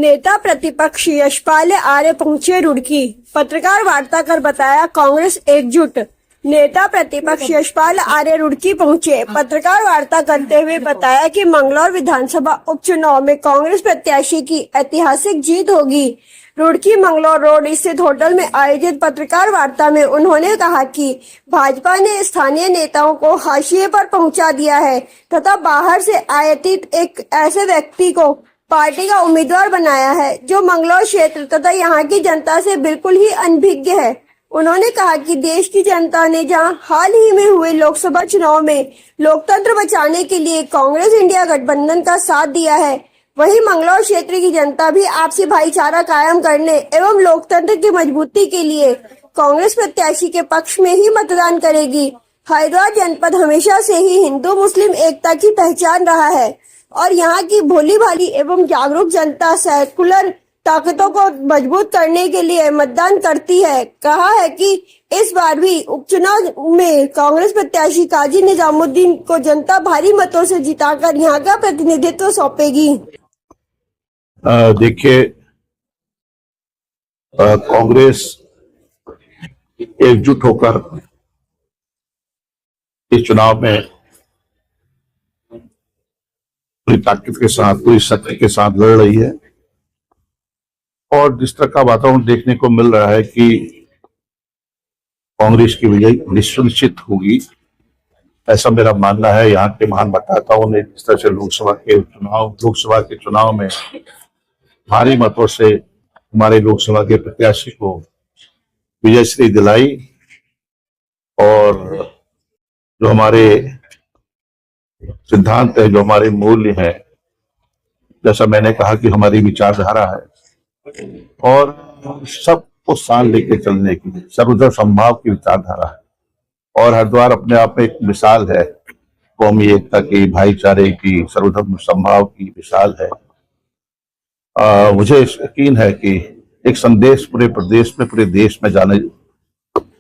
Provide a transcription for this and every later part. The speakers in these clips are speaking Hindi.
नेता प्रतिपक्ष यशपाल आर्य पहुंचे रुड़की, पत्रकार वार्ता कर बताया कांग्रेस एकजुट। नेता प्रतिपक्ष यशपाल आर्य रुड़की पहुंचे, पत्रकार वार्ता करते हुए बताया कि मंगलौर विधानसभा उपचुनाव में कांग्रेस प्रत्याशी की ऐतिहासिक जीत होगी। रुड़की मंगलौर रोड स्थित होटल में आयोजित पत्रकार वार्ता में उन्होंने कहा कि भाजपा ने स्थानीय नेताओं को हाशिए पर पहुंचा दिया है तथा बाहर से आयातित एक ऐसे व्यक्ति को पार्टी का उम्मीदवार बनाया है जो मंगलौर क्षेत्र तथा यहाँ की जनता से बिल्कुल ही अनभिज्ञ है। उन्होंने कहा कि देश की जनता ने जहां हाल ही में हुए लोकसभा चुनाव में लोकतंत्र बचाने के लिए कांग्रेस इंडिया गठबंधन का साथ दिया है, वहीं मंगलौर क्षेत्र की जनता भी आपसी भाईचारा कायम करने एवं लोकतंत्र की मजबूती के लिए कांग्रेस प्रत्याशी के पक्ष में ही मतदान करेगी। हरिद्वार जनपद हमेशा से ही हिंदू मुस्लिम एकता की पहचान रहा है और यहाँ की भोली भाली एवं जागरूक जनता सेकुलर ताकतों को मजबूत करने के लिए मतदान करती है। कहा है कि इस बार भी उपचुनाव में कांग्रेस प्रत्याशी काजी निजामुद्दीन को जनता भारी मतों से जिताकर यहाँ का प्रतिनिधित्व सौंपेगी। देखिए, कांग्रेस एकजुट होकर इस चुनाव में पूरी ताकत के साथ, पूरी शक्ति के साथ लड़ रही है और जिस तरह का वातावरण देखने को मिल रहा है कि कांग्रेस की विजय निश्चित होगी, ऐसा मेरा मानना है। यहाँ के महान मतदाताओं ने जिस तरह से लोकसभा के चुनाव में भारी मतों से हमारे लोकसभा के प्रत्याशी को विजयश्री दिलाई और जो हमारे सिद्धांत है, जो हमारे मूल्य है, जैसा मैंने कहा कि हमारी विचारधारा है और सबको साथ लेके चलने की सर्वधर्म समभाव की विचारधारा है और हरिद्वार अपने आप में एक मिसाल है, कौमी एकता की, भाईचारे की, सर्वधर्म समभाव की मिसाल है। मुझे यकीन है कि एक संदेश पूरे प्रदेश में, पूरे देश में जाने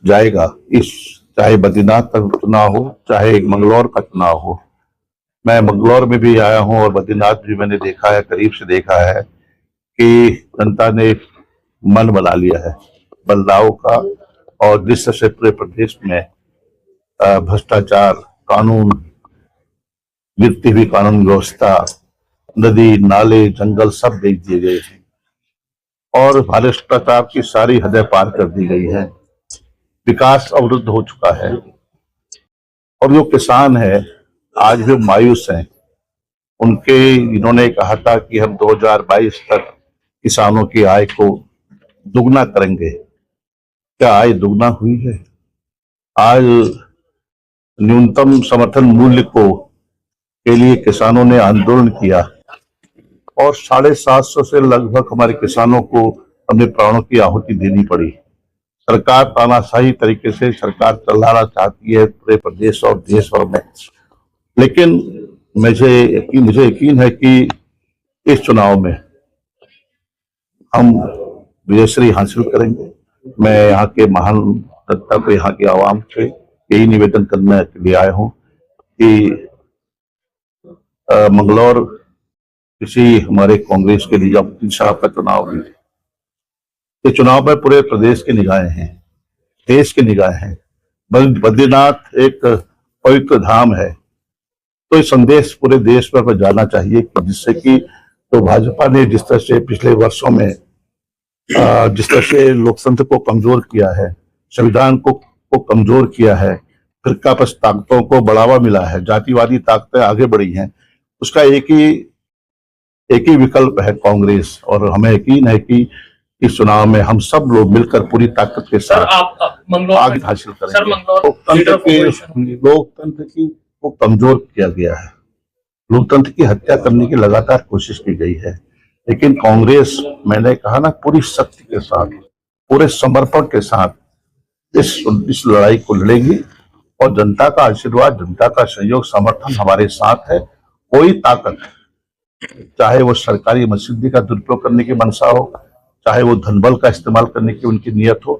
जाएगा। इस चाहे बद्रीनाथ का चुनाव हो, चाहे मंगलौर का चुनाव हो। मैं मंगलौर में भी आया हूं और बद्रीनाथ भी मैंने देखा है, करीब से देखा है कि जनता ने मन बना लिया है बदलाव का और जिस तरह से पूरे प्रदेश में भ्रष्टाचार, कानून, गिरती हुई कानून व्यवस्था, नदी नाले जंगल सब बेच दिए गए हैं और भ्रष्टाचार की सारी हदें पार कर दी गई है। विकास अवरुद्ध हो चुका है और जो किसान है आज भी मायूस हैं। इन्होंने कहा था कि हम 2022 तक किसानों की आय को दुगना करेंगे। क्या आय दुगना हुई है? आज न्यूनतम समर्थन मूल्य के लिए किसानों ने आंदोलन किया और 750 से लगभग हमारे किसानों को अपने प्राणों की आहुति देनी पड़ी। सरकार तानाशाही तरीके से सरकार चलाना चाहती है पूरे प्रदेश और देश भर में, लेकिन मुझे यकीन है कि इस चुनाव में हम विजयश्री हासिल करेंगे। मैं यहाँ के महान जनता को, यहाँ की आवाम से यही निवेदन करने के लिए आया हूँ कि मंगलौर किसी हमारे कांग्रेस के निजामुद्दीन साहब का चुनाव है। इस चुनाव में पूरे प्रदेश की निगाहें हैं, देश की निगाहें हैं। बद्रीनाथ एक पवित्र धाम है, तो ये संदेश पूरे देश में जाना चाहिए कि जिससे कि तो भाजपा ने जिस तरह से पिछले वर्षों में जिस तरह से लोकतंत्र को कमजोर किया है, संविधान को कमजोर किया है, फिरकापरस्त ताकतों को बढ़ावा मिला है, जातिवादी ताकतें आगे बढ़ी हैं, उसका एक ही विकल्प है कांग्रेस। और हमें यकीन है कि इस चुनाव में हम सब लोग मिलकर पूरी ताकत के साथ आगे हासिल करेंगे। लोकतंत्र को कमजोर किया गया है, लोकतंत्र की हत्या करने की लगातार कोशिश की गई है, लेकिन कांग्रेस, मैंने कहा ना, पूरी शक्ति के साथ, पूरे समर्पण के साथ इस लड़ाई को लड़ेगी और जनता का आशीर्वाद, जनता का सहयोग, समर्थन हमारे साथ है। कोई ताकत, चाहे वो सरकारी मसीदी का दुरुपयोग करने की मंशा हो, चाहे वो धनबल का इस्तेमाल करने की उनकी नियत हो,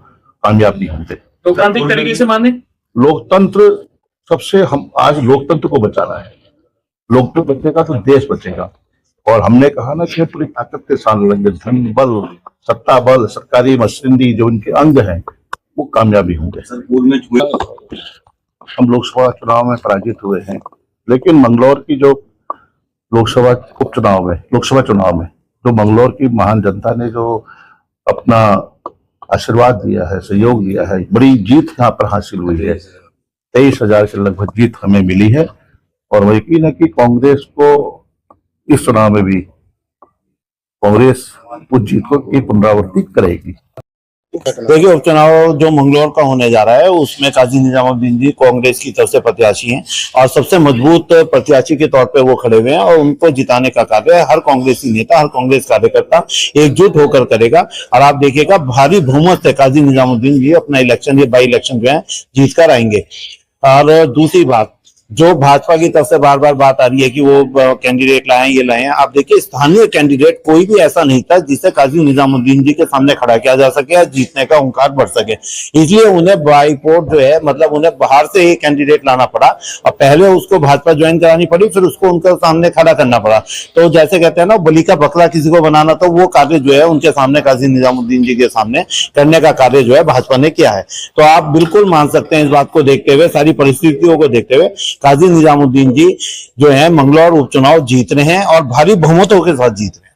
कामयाब नहीं होते। लोकतांत्रिक तरीके से माने लोकतंत्र सबसे, हम आज लोकतंत्र को बचाना है। लोकतंत्र बचेगा तो देश बचेगा। और हमने कहा ना कि पूरी ताकत के साथ लड़ेंगे, धन बल, सत्ता बल, सरकारी मशीनरी जो उनके अंग हैं वो कामयाबी होंगे। हम लोकसभा चुनाव में पराजित हुए हैं, लेकिन मंगलौर की जो लोकसभा चुनाव में जो मंगलौर की महान जनता ने जो अपना आशीर्वाद दिया है, सहयोग दिया है, बड़ी जीत यहाँ पर हासिल हुई है। 23,000 के लगभग जीत हमें मिली है और वो यकीन है कि कांग्रेस को इस चुनाव में भी कांग्रेस उस जीत को की पुनरावृत्ति करेगी। देखिए, उपचुनाव जो मंगलौर का होने जा रहा है उसमें काजी निजामुद्दीन जी कांग्रेस की तरफ से प्रत्याशी हैं और सबसे मजबूत प्रत्याशी के तौर पे वो खड़े हुए हैं और उनको जिताने का कार्य हर कांग्रेसी नेता, हर कांग्रेस कार्यकर्ता एकजुट होकर करेगा। और आप देखिएगा भारी बहुमत से काजी निजामुद्दीन जी अपना इलेक्शन, ये बाई इलेक्शन जो है जीत कर आएंगे। और दूसरी बात, जो भाजपा की तरफ से बार बार बात आ रही है कि वो कैंडिडेट लाए, ये लाए, आप देखिए स्थानीय कैंडिडेट कोई भी ऐसा नहीं था जिसे काजी निजामुद्दीन जी के सामने खड़ा किया जा सके या जीतने का हुंकार बढ़ सके। इसलिए उन्हें बाईपोर्ट जो है, मतलब उन्हें बाहर से ही कैंडिडेट लाना पड़ा और पहले उसको भाजपा ज्वाइन करानी पड़ी, फिर उसको उनके सामने खड़ा करना पड़ा। तो जैसे कहते हैं ना, बलि का बकरा किसी को बनाना, तो वो कार्य जो है उनके सामने काजी निजामुद्दीन जी के सामने करने का कार्य जो है भाजपा ने किया है। तो आप बिल्कुल मान सकते हैं इस बात को देखते हुए, सारी परिस्थितियों को देखते हुए, काजी निजामुद्दीन जी जो है मंगलौर उपचुनाव जीत रहे हैं और भारी बहुमतों के साथ जीत रहे हैं।